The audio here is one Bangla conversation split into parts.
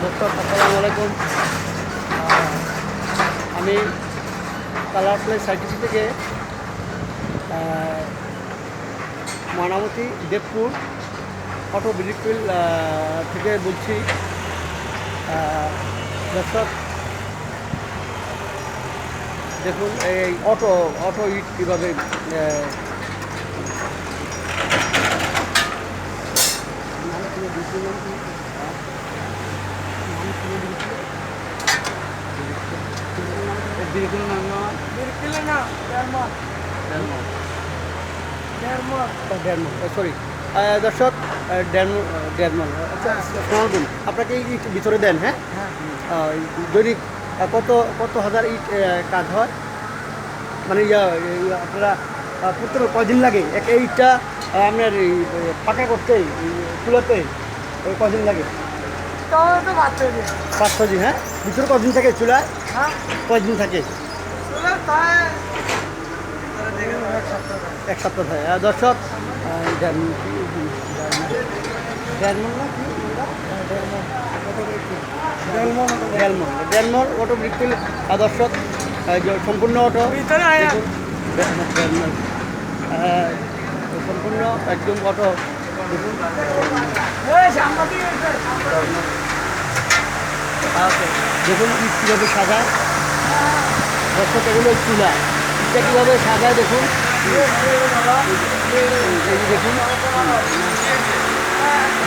দর্শক আসসালামু আলাইকুম। আমি কালার প্লে সাইটিসি থেকে ময়নামতি দেবপুর অটো ব্রিকফিল থেকে বলছি। দর্শক দেখুন এই অটো ইট কীভাবে সরি দর্শক ডেরমল আচ্ছা শুনুন, আপনাকে ইট ভিতরে দেন। হ্যাঁ, দৈনিক কত হাজার ইট কাজ হয়, মানে আপনারা প্রথমে কদিন লাগে এই ইটটা আপনার পাকা করতে চুলাতে কদিন লাগে? 5-6 দিন। হ্যাঁ, ভিতরে কদিন থাকে চুলায়? কদিন থাকে? এক সপ্তাহ থাকে। দর্শক ডেলমল অটো ব্রিকফিল দর্শক সম্পূর্ণ অটো সম্পূর্ণ একদম অটো। দেখুন কীভাবে সাজায় দর্শক, এগুলো চুলা এটা কীভাবে সাজায় দেখুন।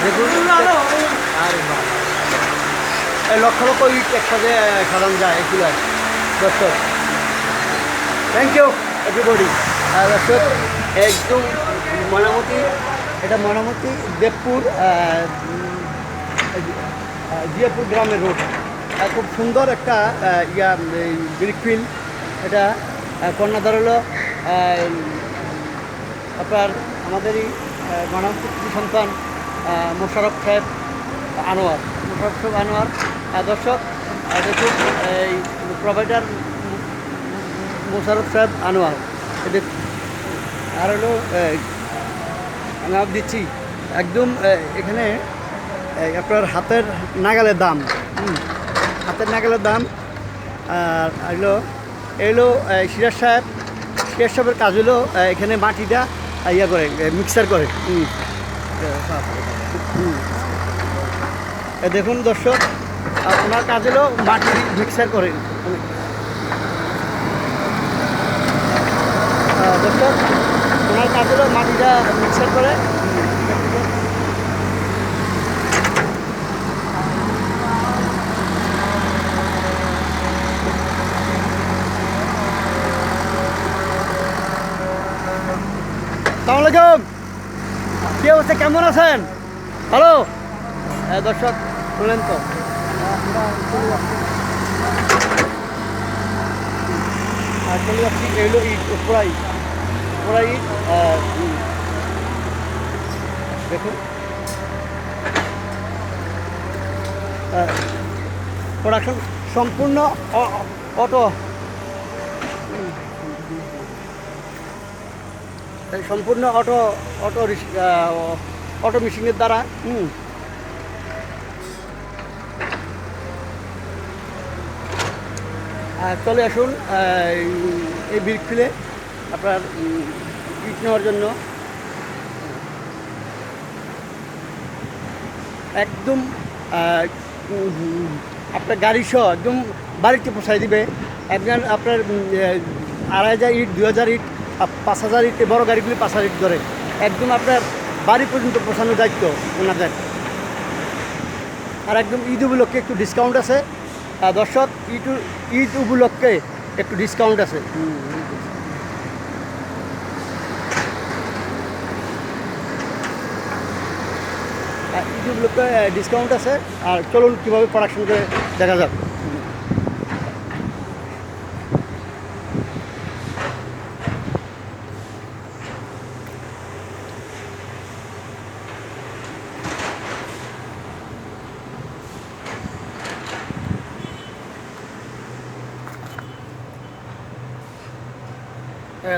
দেখুন আর লক্ষ লক্ষ ইট একসাথে সাজানো যায় এই চুলায় দর্শক। Thank you everybody. দর্শক একদম ময়নামতি, এটা ময়নামতি দেবপুর জিয়াপুর গ্রামের রোড। খুব সুন্দর একটা ব্রিকফিল। এটা কর্ণাধার হলো আপনার আমাদেরই ময়নামতি সন্তান মোশাররফ সাহেব আনোয়ার। দর্শক দেখুন এই প্রোভাইডার মোশাররফ সাহেব আনোয়ার। এদের আর হলো আমি দিচ্ছি একদম এখানে আপনার হাতের নাগালের দাম, হাতের নাগালের দাম। আর এলো সিরাজ সাহেবের কাজ হলো এখানে মাটিটা করে মিক্সার করে। দেখুন দর্শক ওনার কাজ হলো মাটি মিক্সার করে। দর্শক ওনার কাজ হলো মাটিটা মিক্সার করে। আসসালামু আলাইকুম, কী অবস্থা, কেমন আছেন? হ্যালো দর্শক শুনলেন তো, চলে যাচ্ছি। এগুলো ইট পোড়াই ইট দেখুন প্রোডাকশন সম্পূর্ণ অটো, সম্পূর্ণ অটো মেশিনের দ্বারা। চলে আসুন এই ব্রিকফিলে আপনার ইট নেওয়ার জন্য। একদম আপনার গাড়ি সহ একদম বাড়িতে পৌঁছায় দিবে। আপনার 2500 ইট, 2000 ইট, 5000 ইট, বড়ো গাড়িগুলি 5000 ইট ধরে একদম আপনার বাড়ি পর্যন্ত পৌঁছানোর দায়িত্ব ওনাদের। আর একদম ঈদ উপলক্ষে একটু ডিসকাউন্ট আছে দর্শক, ঈদ উপলক্ষে একটু ডিসকাউন্ট আছে। ঈদ উপলক্ষে ডিসকাউন্ট আছে। আর চলুন কীভাবে প্রোডাকশন করে দেখা যাক।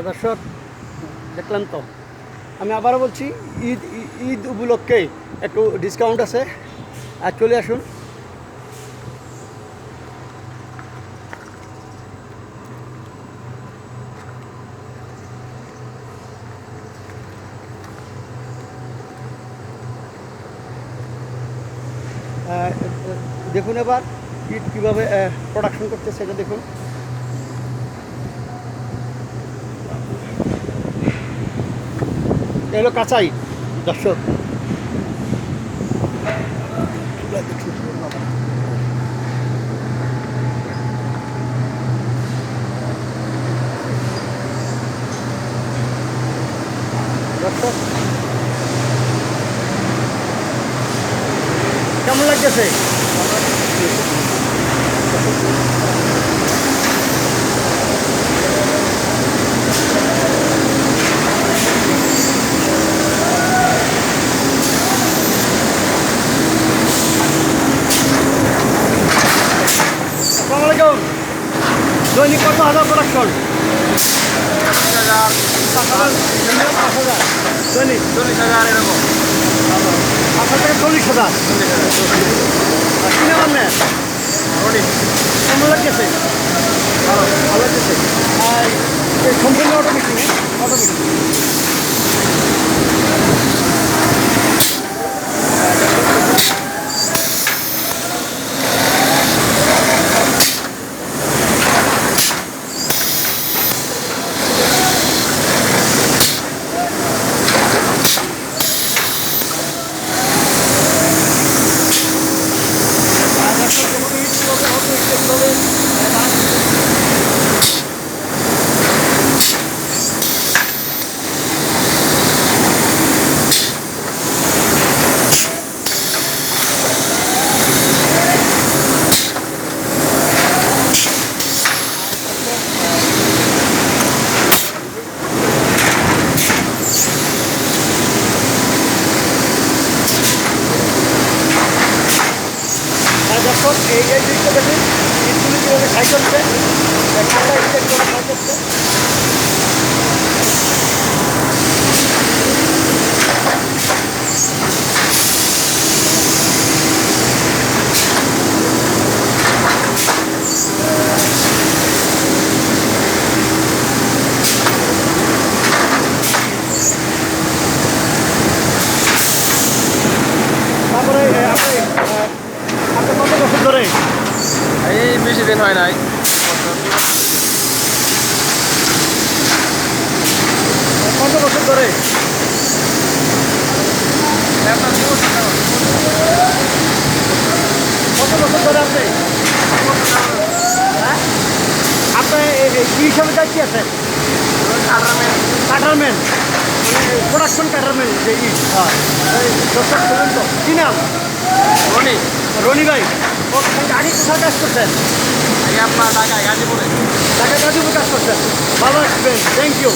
দর্শক দেখলেন তো, আমি আবারও বলছি ঈদ উপলক্ষে একটু ডিসকাউন্ট আছে, আর চলে আসুন। দেখুন এবার ইট কীভাবে প্রোডাকশন করছে সেটা দেখুন। এগুলো কাঁচা ইট দর্শক। দর্শক কেমন লাগতেছে? আসসালামাইকুম। দৈনিক কত হাজার প্রোডাকশন? 5,000 দৈনিক 40,000 এরকম। 5,000 থেকে 40,000। কি নাম আপনার? কেমন লাগতেছে? ভালো লাগতেছে। আর সম্পূর্ণ অটোমেটিক? অটোমেটিক। দর্শক এই জিনিসটা দেখুন, ইটগুলি কীভাবে খাই করছে, ঠান্ডা ইটটা কীভাবে খাই করছে। তারপরে আপনি কত বছর ধরে? এই বেশি দিন হয় নাই। কত বছর ধরে? কত বছর ধরে আপনি? হ্যাঁ, আপনি কী হিসাবে যাচ্ছি আছেন? কাটারম্যান, প্রোডাকশন কাটারম্যান যে ইট হয়। দর্শক শুনুন তো, কী নাম? রনি। রনি ভাই, ও আগে কোথায় কাজ করছেন? আপনার ঢাকায় গাজীপুরে। ঢাকা গাজীপুর কাজ করছেন, ভালো আসবেন, থ্যাংক ইউ।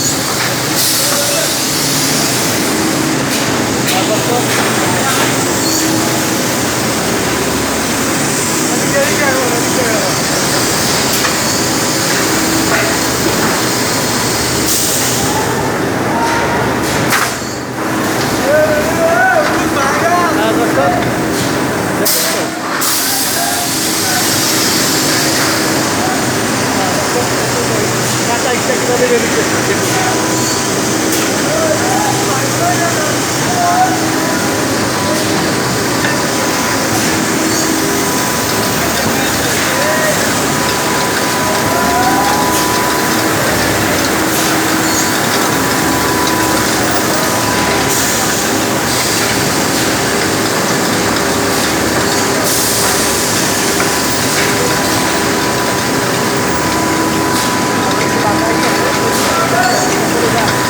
কাঁচা ইটটা কীভাবে রেডি করছে দেখুন।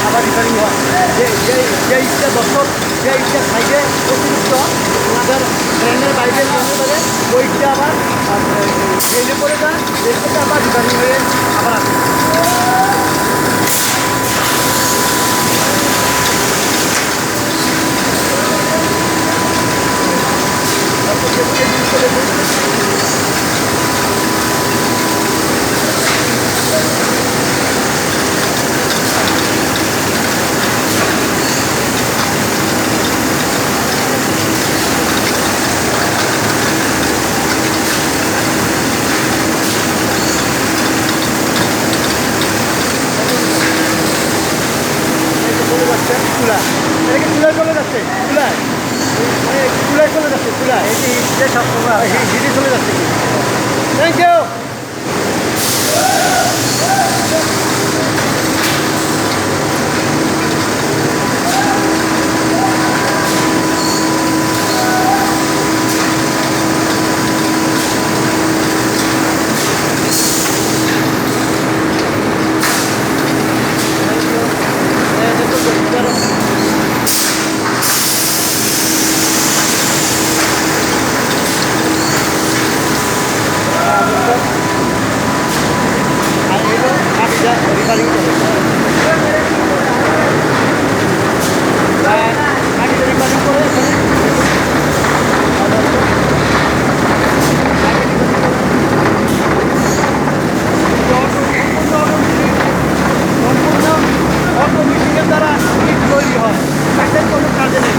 আবার রিটার্নিং হয় যে ইটটা দর্শক, যে ইটটা সাইডে অতিরিক্ত ওনাদের ট্রেনের বাইরে ওই ইটটা আবার ট্রেনে পড়ে যায়, দেখতে আবার রিটার্নিং হয়ে আবার আসে। এই জিনিসটা দেখুন। খুলা এই যে হিটে সব হিটে চলে যাচ্ছে কি থ্যাংক ইউ আর এগুলো গাড়িটা রিপেয়ারিং করে গাড়িটা রিপেয়ারিং করে এখানে সম্পূর্ণ অটো মিশিংয়ের দ্বারা ইট তৈরি হয় তাদের কোনো কাজে নেই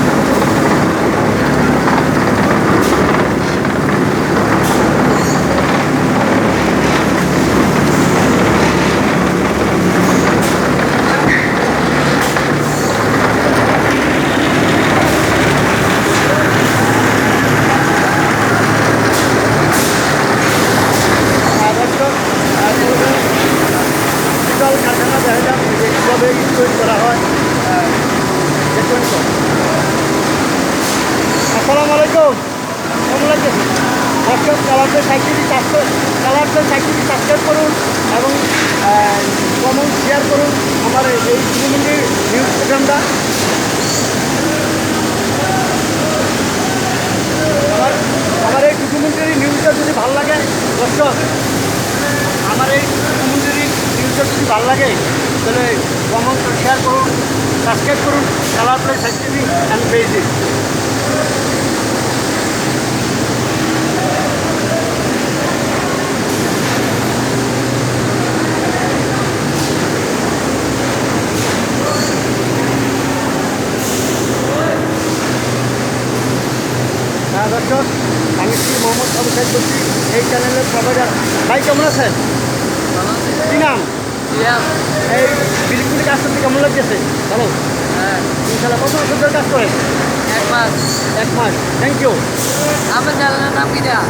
বিশাল কারখানা দেখা যাক যে কীভাবে ইট তৈরি করা হয় দেখুন তো আসসালামু আলাইকুম কেমন লাগতেছে দর্শক কালারদের সাইকেলটি সাবস্ক্রাইব করুন এবং কমেন্ট শেয়ার করুন আমার এই ডকুমেন্টারি নিউজ প্রোগ্রামটা আমার এই ডকুমেন্টারি নিউজটা যদি ভালো লাগে দর্শক আমার এই ডকুমেন্টারি নিউজটা যদি ভালো লাগে তাহলে কমেন্ট শেয়ার করুন সাবস্ক্রাইব করুন কালার প্লেস টিভি অ্যান্ড পেজে হ্যাঁ দর্শক আমি শ্রী মোহাম্মদ আবু সাইদ বলছি এই চ্যানেলের প্রোভাইডার ভাই কেমন আছেন কী নাম এই বিলিকুলি কাজ করতে কেমন লাগতেছে ভালো হ্যাঁ ইনশাল্লাহ কত বছর ধরে কাজ করেন 1 মাস 1 মাস থ্যাংক ইউ আমার চ্যানেলের নাম কি দেয়া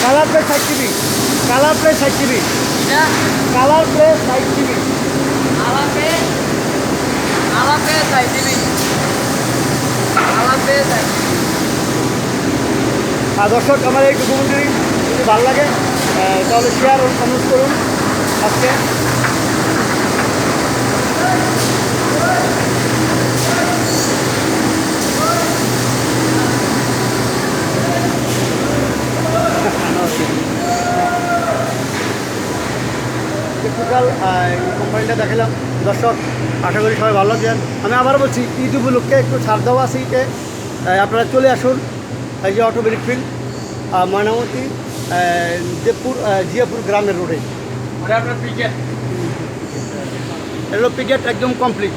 colour place side TV colour place side TV এটা কালার প্লেস সাইড টিভি আলাপে তাই দিবি আলাপে তাই আর দর্শক আমার এই ডকুমেন্টারি যদি ভালো লাগে তাহলে শেয়ার ও কমেন্ট করুন আজকে টোটাল কোম্পানিটা দেখালাম দর্শক আশা করি সবাই ভালো লাগছেন আমি আবার বলছি ঈদ উপলক্ষে একটু ছাড় দেওয়া আছে ঈদে আপনারা চলে আসুন এই যে অটোমেটিক ফিল্ড ময়নামতি দেবপুর জিয়াপুর গ্রামের রোডে ওটা আপনার পিকেট এগুলো পিকেট একদম কমপ্লিট